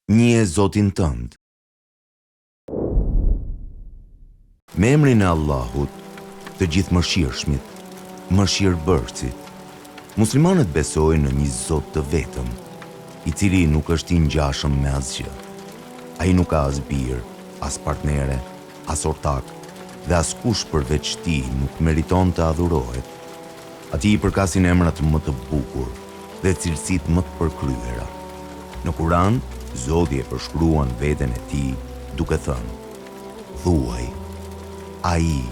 Nje Zotin tënd. Me emrin e Allahut, të gjithë mëshirshmit, mëshirbërësit. Muslimanët besojnë në një Zot të vetëm, i cili nuk është i ngjashëm me asgjë. Ai nuk ka as birë, as partnere, as ortak, dhe askush përveç tij nuk meriton të adhurohet. Ati i përkasin emrat më të bukur dhe cilësitë më të përkryera. Në Kur'an, Zoti e përshkruan veten e tij duke thënë: thuaj, ai,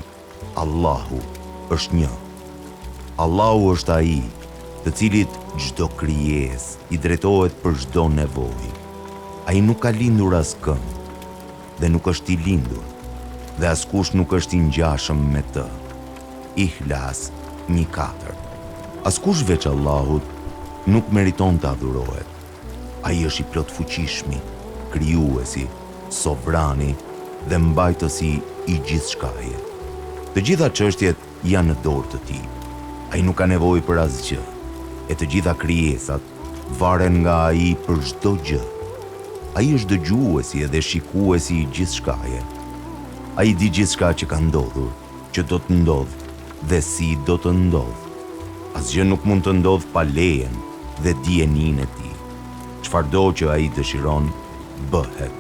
Allahu, është një. Allahu është ai, të cilit çdo krijesë i drejtohet për çdo nevojë. Ai nuk ka lindur askënd dhe nuk është i lindur, dhe askush nuk është i ngjashëm me të. Ihlas 1:4. Askush veç Allahut nuk meriton të adhurohet. Ai është i plot fuqishmi, krijuesi, sovrani dhe mbajtësi i gjithçkaje. Të gjitha çështjet janë në dorë të tij. Ai nuk ka nevojë për asgjë, e të gjitha krijesat varen nga ai për çdo gjë. Ai është dëgjuesi edhe shikuesi i gjithçkaje. Ai di gjithçka që ka ndodhur, që do të ndodhë dhe si do të ndodhë. Asgjë nuk mund të ndodhë pa lejen dhe dijeninë e tij. Çfarëdo që ai dëshiron, bëhet,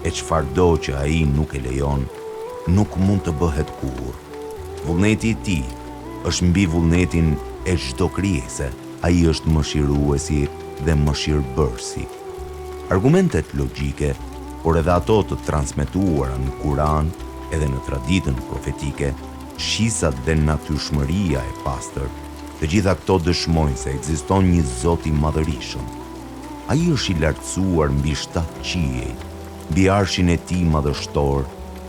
e çfarëdo që ai nuk e lejon, nuk mund të bëhet kurrë. Vullneti i tij është mbi vullnetin e çdo krijese. Ai është mëshiruesi dhe mëshirbërësi. Argumentet logjike, por edhe ato të transmetuara në Kur'an edhe në traditën profetike, shisat dhe natyrshmëria e pastër, të gjitha këto dëshmojnë se ekziston një Zot i madhërisëm. Ai është i lartësuar mbi 7 qiej, mbi arshin e tij madhështor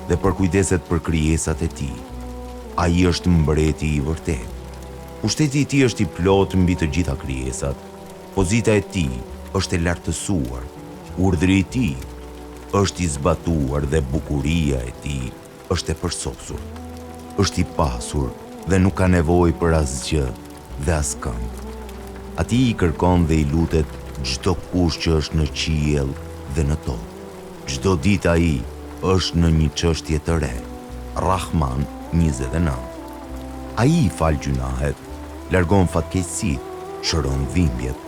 dhe përkujdeset për krijesat e tij. Ai është mbreti i vërtetë. Pushteti i tij është i plotë mbi të gjitha krijesat. Pozita e tij është e lartësuar. Urdhri i tij është i zbatuar dhe bukuria e tij është e përsosur. Është i pasur dhe nuk ka nevojë për asgjë dhe askënd. Atij i kërkon dhe i lutet çdo kush që është në qiell dhe në tokë. Çdo ditë ai është në një çështje të re. Rahman 29. Ai i fal gjunahet, largon fatkeqësitë, shëron dhimbjet,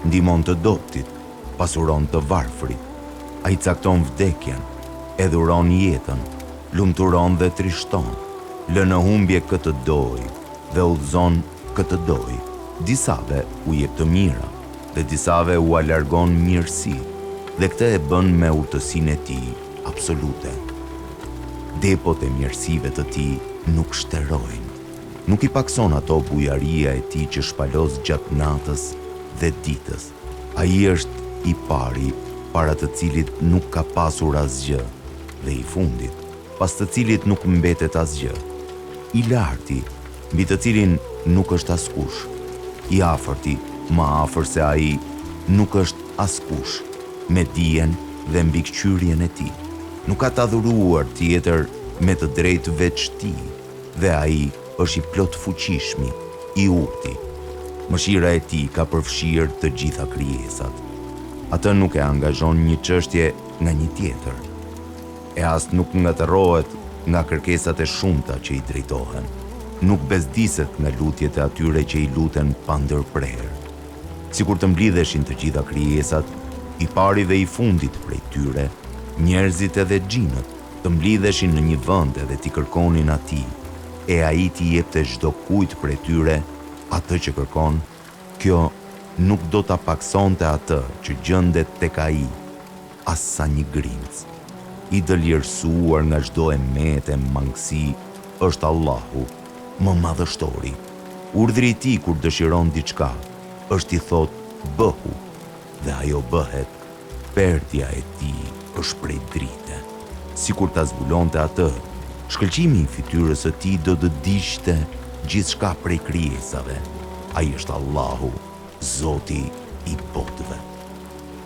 ndihmon të dobtit, pasuron të varfrit. Ai cakton vdekjen, e dhuron jetën, lumturon dhe trishton, lë në humbje këtë doj dhe udhëzon këtë doj. Disave u jep të mira dhe disave u alargon mirësi, dhe këtë e bën me urtësinë e tij absolute. Depot e mirësive të tij nuk shterojnë. Nuk i pakson ato bujaria e tij që shpalos gjatë natës dhe ditës. Ai është i pari, para të cilit nuk ka pasur asgjë, dhe i fundit, pas të cilit nuk mbetet asgjë. I larti, mbi të cilin nuk është askush. I afërti, më afër se ai, nuk është askush, me dijen dhe mbikëqyrjen e tij. Nuk ka të adhuruar tjetër me të drejtë veç tij, dhe ai është i plot fuqishmi, i urti. Mëshira e tij ka përfshirë të gjitha krijesat. Atë nuk e angazhon një çështje nga një tjetër, e as nuk ngatërohet nga kërkesat e shumta që i drejtohen. Nuk bezdiset nga lutjet e atyre që i luten pa ndërprerje. Sikur të mblidheshin të gjitha krijesat, i pari dhe i fundit prej tyre, njerëzit edhe xhinët, të mblidheshin në një vend edhe t'i kërkonin atij, e ai t'i jepte çdo kujt prej tyre atë që kërkon, kjo nuk do ta paksonte atë që gjendet tek ai, as sa një grimc. I dëlirësuar nga çdo emet e mangësi është Allahu, më madhështori. Urdhri i tij kur dëshiron diçka është i thotë bëhu, dhe ajo bëhet. Perdja e tij është prej drite. Sikur ta zbulonte atë, shkëlqimi i fytyrës së tij do të digjte gjithçka prej krijesave. Ai është Allahu, Zoti i botëve.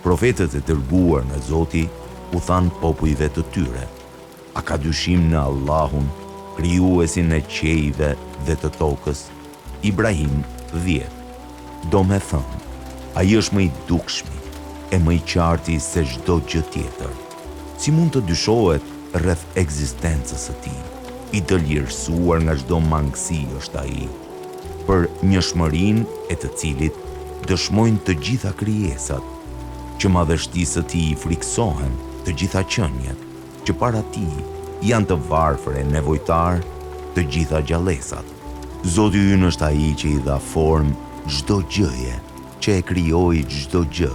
Profetët e dërguar nga Zoti u thanë popujve të tyre: a ka dyshim në Allahun, krijuesin e qiejve dhe të tokës? Ibrahim 10. Do me thënë, ai është më i dukshmi, e më i qarti se çdo gjë tjetër. Si mund të dyshohet rreth ekzistencës së tij? I dëlirësuar nga çdo mangësi është ai, për njohshmërinë e të cilit dëshmojnë të gjitha krijesat, që madhështisë së tij i friksohen të gjitha qeniet, që para tij janë të varfër e nevojtar të gjitha gjallësat. Zoti ynë është ai që i dha formë çdo gjëje, që e krijoi çdo gjë,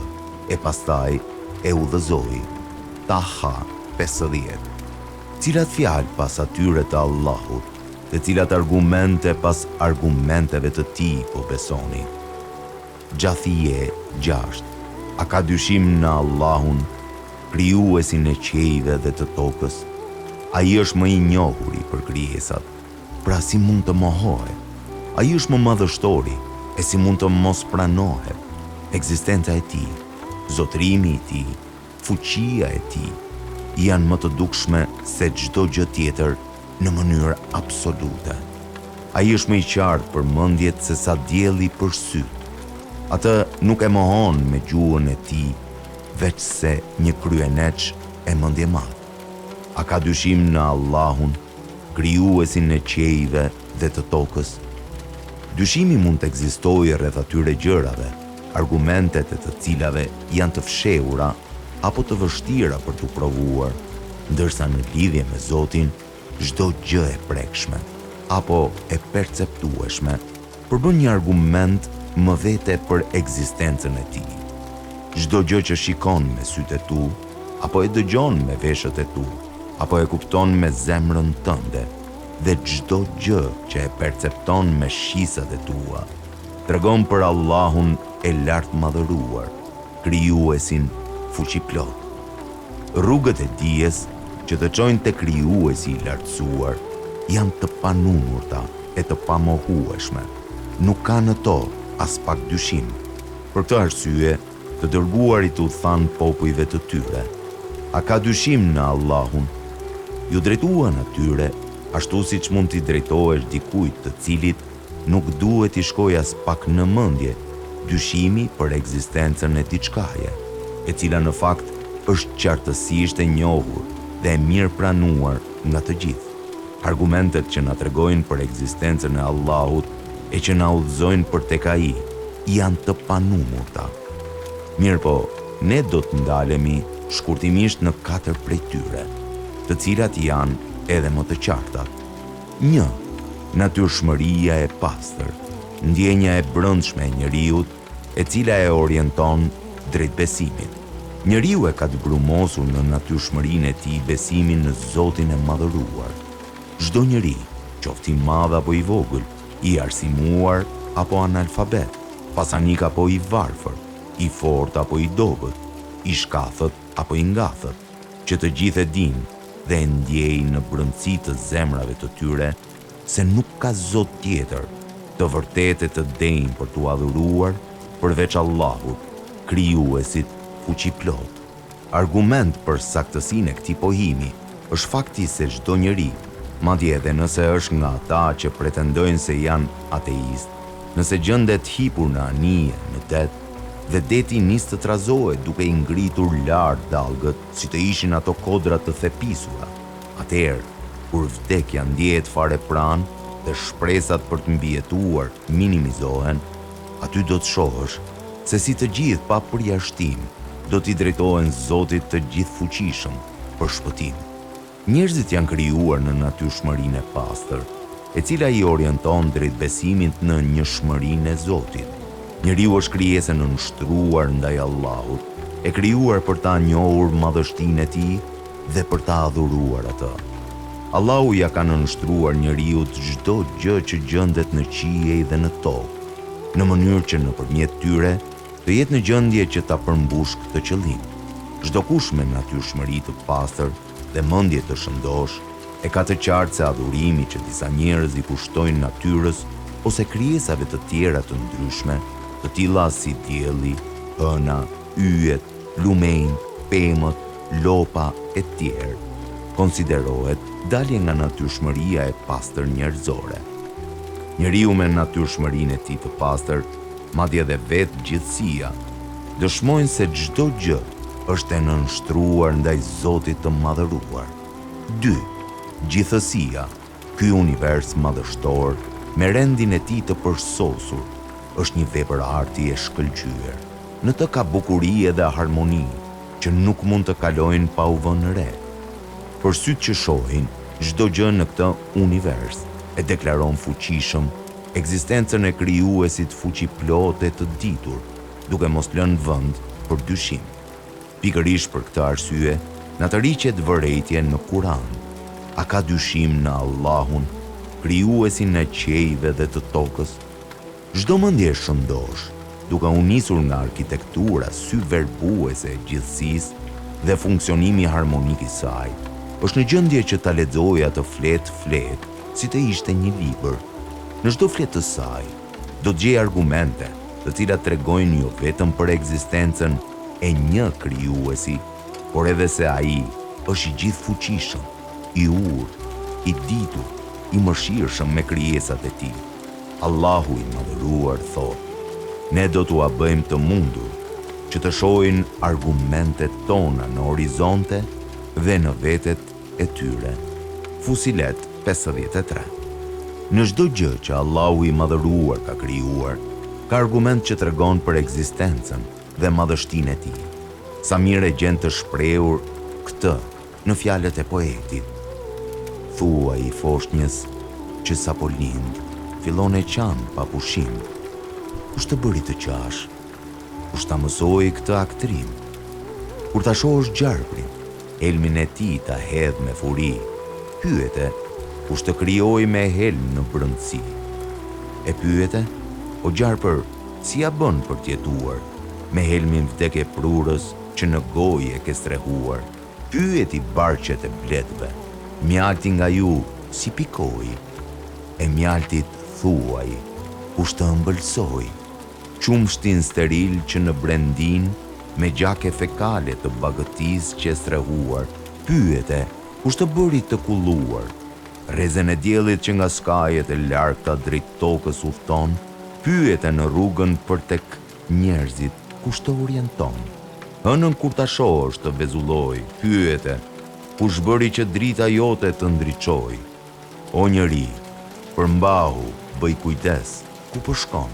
e pastaj e udhëzoi. Taha 50. Cilat fjalë pas atyre të Allahut, dhe cilat argumente pas argumenteve të tij po besoni. Gjathije 6. A ka dyshim në Allahun, krijuesin e qiejve dhe të tokës? Ai është më i njohuri për krijesat, pra si mund të mohohet? Ai është më madhështori, e si mund të mos pranohet? Ekzistenca e tij, zotrimi i tij, fuqia e tij janë më të dukshme se çdo gjë tjetër në mënyrë absolute. Ai është më i qartë për mendjet se sa dielli për syt. Atë nuk e mohon me gjuhën e tij, veç se një kryeneç e mendje madh. A ka dyshim në Allahun, krijuesin e qiejve dhe të tokës? Dyshimi mund të ekzistojë rreth atyre gjërave, argumentet e të cilave janë të fshehura apo të vështira për t'u provuar, ndërsa në lidhje me Zotin, çdo gjë e prekshme apo e perceptueshme përbën një argument më vete për ekzistencën e tij. Çdo gjë që shikon me sytë e tu, apo e dëgjon me veshët e tu, apo e kupton me zemrën tënde, dhe çdo gjë që e percepton me shisat e tua, tregon për Allahun e lartë madhëruar, krijuesin fuqiplot. Rrugët e dijes që të çojnë te krijuesi i lartësuar janë të panumurta e të pamohueshme. Nuk ka në to as pak dyshim. Për këtë arsye, të dërguarit u thanë popujve të tyre: a ka dyshim në Allahun? Ju drejtuan atyre ashtu siç mund t'i drejtohesh dikujt të cilit nuk duhet i shkojë as pak në mendje dyshimi për ekzistencën e diçkaje, e cila në fakt është qartësisht e njohur dhe e mirë pranuar nga të gjithë. Argumentet që na tregojnë për ekzistencën e Allahut e që na udhëzojnë për tek ai janë të panumurta. Mirë po, ne do të ndalemi shkurtimisht në 4 prej tyre, të cilat janë edhe më të qarta. 1. Natyrshmëria e pastër, ndjenja e brendshme e njeriut, e cila e orienton drejt besimit. Njeriu e ka të brumosur në natyrshmërinë e tij besimin në Zotin e madhëruar. Çdo njeri, qoftë i madh apo i vogël, i arsimuar apo analfabet, pasanik apo i varfër, i fortë apo i dobët, i shkathët apo i ngathët, që të gjithë e dinë dhe e ndjejnë në brendësi të zemrave të tyre se nuk ka Zot tjetër të vërtetë të denjë për t'u adhuruar përveç Allahut, krijuesit fuqiplot. Argument për saktësinë e këtij pohimi është fakti se çdo njeri, madje edhe nëse është nga ata që pretendojnë se janë ateist, nëse gjendet hipur në anije në det, dhe deti nis të trazohet duke i ngritur lart dallgët si të ishin ato kodra të thepisura, atëherë, kur vdekja ndjehet fare pranë dhe shpresat për të mbijetuar minimizohen, aty do të shohësh se si të gjithë pa përjashtim do t'i drejtohen Zotit të gjithfuqishëm për shpëtim. Njerëzit janë krijuar në natyrshmërinë e pastër, e cila i orienton drejt besimit në njëshmërinë e Zotit. Njeriu është krijesë e nënshtruar ndaj Allahut, e krijuar për ta njohur madhështinë e tij dhe për ta adhuruar atë. Allahu ja ka nënshtruar njeriut çdo gjë që gjendet në qiej dhe në tokë, në mënyrë që nëpërmjet tyre të jetë në gjendje që ta përmbush këtë qëllim. Çdo kush me natyrshmëri të pastër dhe mendje të shëndosh e ka të qartë se adhurimi që disa njerëz i kushtojnë natyrës ose krijesave të tjera të ndryshme, të tilla si dielli, hëna, yjet, lumejnë, pemët, lopa e tjerë, konsiderohet dalje nga natyrshmëria e pastër njerëzore. Njeriu me natyrshmërinë e tij të pastër, madje edhe vetë gjithësia, dëshmojnë se çdo gjë është e nënshtruar ndaj Zotit të madhëruar. 2. Gjithësia, ky univers madhështor, me rendin e tij të përsosur, është një vepër arti e shkëlqyer. Në të ka bukuri dhe harmoni, që nuk mund të kalojnë pa u vënë re. Për sytë që shohin, çdo gjë në këtë univers e deklaron fuqishëm ekzistencën e krijuesit fuqiplotë të ditur, duke mos lënë vend për dyshim. Pikërisht për këtë arsye, na tërhiqet vërejtje në Kur'an. A ka dyshim në Allahun, krijuesin e qiejve dhe të tokës? Çdo mendje e shëndosh, duke u nisur nga arkitektura sy verbuese e gjithësisë dhe funksionimi harmonik i saj, është në gjendje që ta lexojë atë flet si të ishte një libër. Në çdo flet të saj, do të gjej argumente, të cilat tregojnë jo vetëm për ekzistencën e një krijuesi, por edhe se ai është i gjithfuqishëm, i urtë, i ditur, i mëshirshëm me krijesat e tij. Allahu i madhëruar thotë: ne do t'u bëjmë të mundur që të shohin argumentet tona në horizonte dhe në vetet e tyre. Fusilet 53. Në çdo gjë që Allahu i madhëruar ka krijuar, ka argument që tregon për ekzistencën dhe madhështinë e tij. Sa mirë e gjen të shprehur këtë në fjalët e poetit: thuaj i foshnjës që sapo lind, fillon e qan pa pushim. Kush të bëri të qash? Kush ta mësoi këtë aktrim? Kur ta shohësh gjarprin, helmin e tij ta hedh me furi, pyete: kush të krijoi me helm në brendësi? E pyete: o gjarpër, si ja bën për t'jetuar me helmin vdekje prurës që në gojë e ke strehuar? Pyeti barqet e bletëve: mjalti nga ju si pikoi? E mjaltit thuaj: kush të ëmbëlsoi? Qumshtin steril që në brendin, me gjake fekale të bagëtis që e strehuar, pyete: kush të bëri të kulluar? Rrezen e diellit që nga skajet e largta drejt tokës udhton, pyete në rrugën për tek njerëzit: kush të orienton? Hënën kur ta shohësh të vezulloj, pyete: kush bëri që drita jote të ndriçoj? O njeri, përmbahu, bëj kujdes, ku po shkon?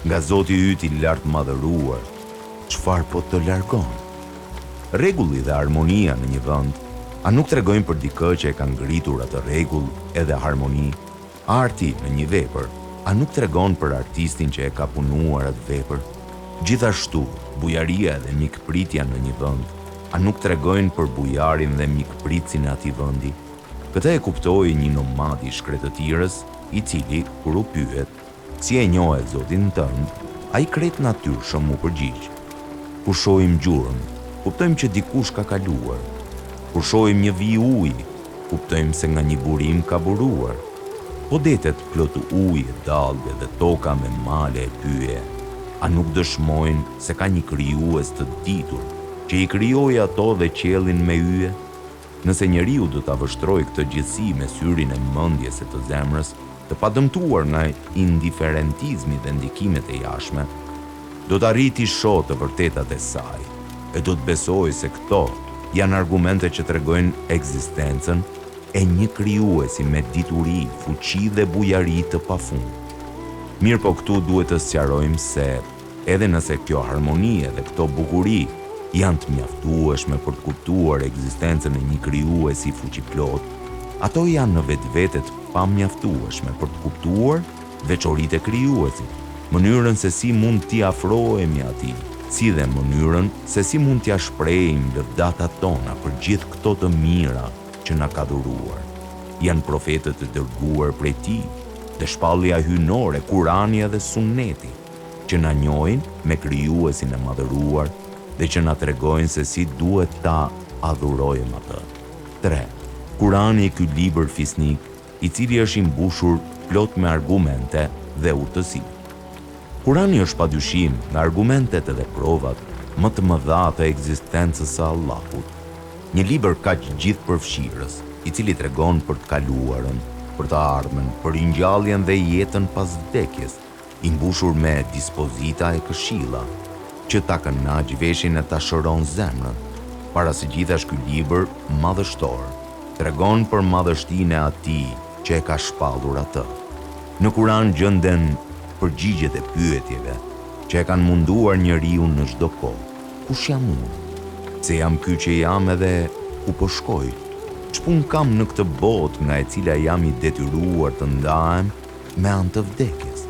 Nga Zoti yt i lartë madhëruar, çfarë po të largon? Rregulli dhe harmonia në një vend, a nuk tregojnë për dikë që e ka ngritur atë rregull edhe harmoni? Arti në një vepër, a nuk tregon për artistin që e ka punuar atë vepër? Gjithashtu, bujaria dhe mikpritja në një vend, a nuk tregojnë për bujarin dhe mikpritsin e atij vendi? Këtë e kuptoi një nomad i shkretëtirës, i cili kur u pyet: si e njohet Zotin tënd, ai krejt natyrshëm u përgjigj: kur shohim gjurmë, kuptojmë që dikush ka kaluar. Kur shohim një vijë uji, kuptojmë se nga një burim ka buruar. Po detet plot ujë, dallgë dhe toka me male e pyje, a nuk dëshmojnë se ka një krijues të ditur që i krijoi ato dhe qiellin me yje? Nëse njeriu do ta vështrojë këtë gjithësi me syrin e mendjes së të zemrës, të padëmtuar nga indiferentizmi dhe ndikimet e jashtme, do të arriti shoh të vërtetat e saj e do të besojë se këto janë argumente që tregojnë ekzistencën e një krijuesi me dituri, fuqi dhe bujari të pafund. Mirë po këtu duhet të sqarojmë se edhe nëse kjo harmoni dhe këto bukuri janë të mjaftueshme për të kuptuar ekzistencën e një krijuesi fuqiplot, ato janë në vetvetet pa mjaftueshme për të kuptuar veçoritë e krijuesit, mënyrën se si mund t'i afrohemi atij, si dhe mënyrën se si mund t'ia shprehim lëvdatat tona për gjithë këto të mira që na ka dhuruar. Janë profetët e dërguar prej tij, dhe shpallja hyjnore, Kurani dhe Sunneti, që na njohin me krijuesin e madhëruar dhe që na tregojnë se si duhet ta adhurojmë atë. 3. Kurani, ky libër fisnik, i cili është i mbushur plot me argumente dhe urtësi. Kurani është padyshim me argumentet dhe provat më të mëdha të ekzistencës së Allahut. Një libër kaq gjithëpërfshirës, i cili tregon për të kaluarën, për të ardhmen, për ringjalljen dhe jetën pas vdekjes, i mbushur me dispozita e këshilla, që ta kënaq veshin e ta shëron zemrën. Para së gjithash, ky libër madhështor tregon për madhështinë e atij që e ka shpallur atë. Në Kur'an gjenden përgjigjet e pyetjeve që e kanë munduar njeriu në çdo kohë. Kush jam unë? Se jam ky që jam edhe ku po shkoj? Ç'pun kam në këtë botë nga e cila jam i detyruar të ndahem me anë të vdekjes?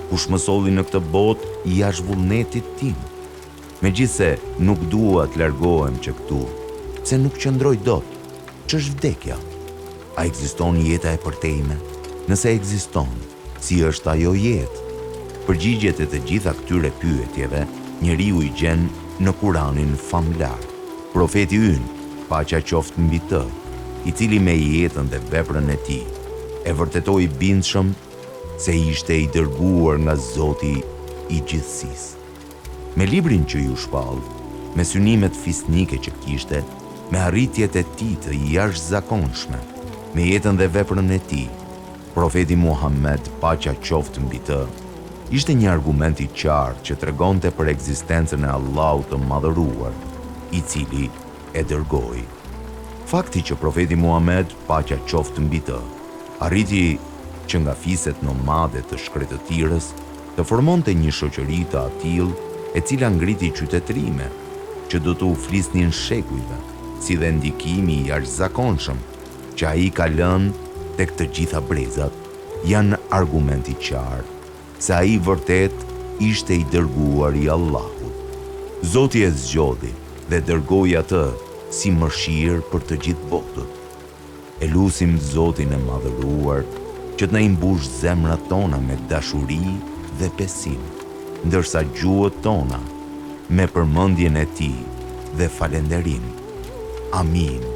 Kush më solli në këtë botë jashtë vullnetit tim? Megjithse nuk dua të largohem që këtu, se nuk qëndroj dot. Ç'është vdekja? A ekziston jeta e përtejme? Nëse ekziston, si është ajo jetë? Përgjigjet e të gjitha këtyre pyetjeve njeriu i gjen në Kur'anin famlar. Profeti ynë, paqja qoftë mbi të, i cili me jetën dhe veprën e tij e vërtetoi bindshëm se ishte i dërguar nga Zoti i gjithësisë. Me librin që ju shpall, me synimet fisnike që kishte, me arritjet e tij të jashtëzakonshme, me jetën dhe veprën e tij, profeti Muhammed, paqja qoftë mbi të, ishte një argument i qartë që tregonte për ekzistencën e Allahut të madhëruar, i cili e dërgoi. Fakti që profeti Muhammed, paqja qoftë mbi të, arriti që nga fiset nomade të shkretëtirës të formonte një shoqëri të atill e cila ngriti qytetrime që do të u flisnin shekujve, si dhe ndikimi i jashtëzakonshëm që ai ka lënë tek të gjitha brezat, janë argument i qartë se ai vërtet ishte i dërguar i Allahut. Zoti e zgjodhi dhe dërgoi atë si mëshirë për të gjithë botën. E lutim Zotin e madhëruar që të na imbush zemrat tona me dashuri dhe besim, ndërsa gjuhët tona me përmendjen e tij dhe falënderim. Amin.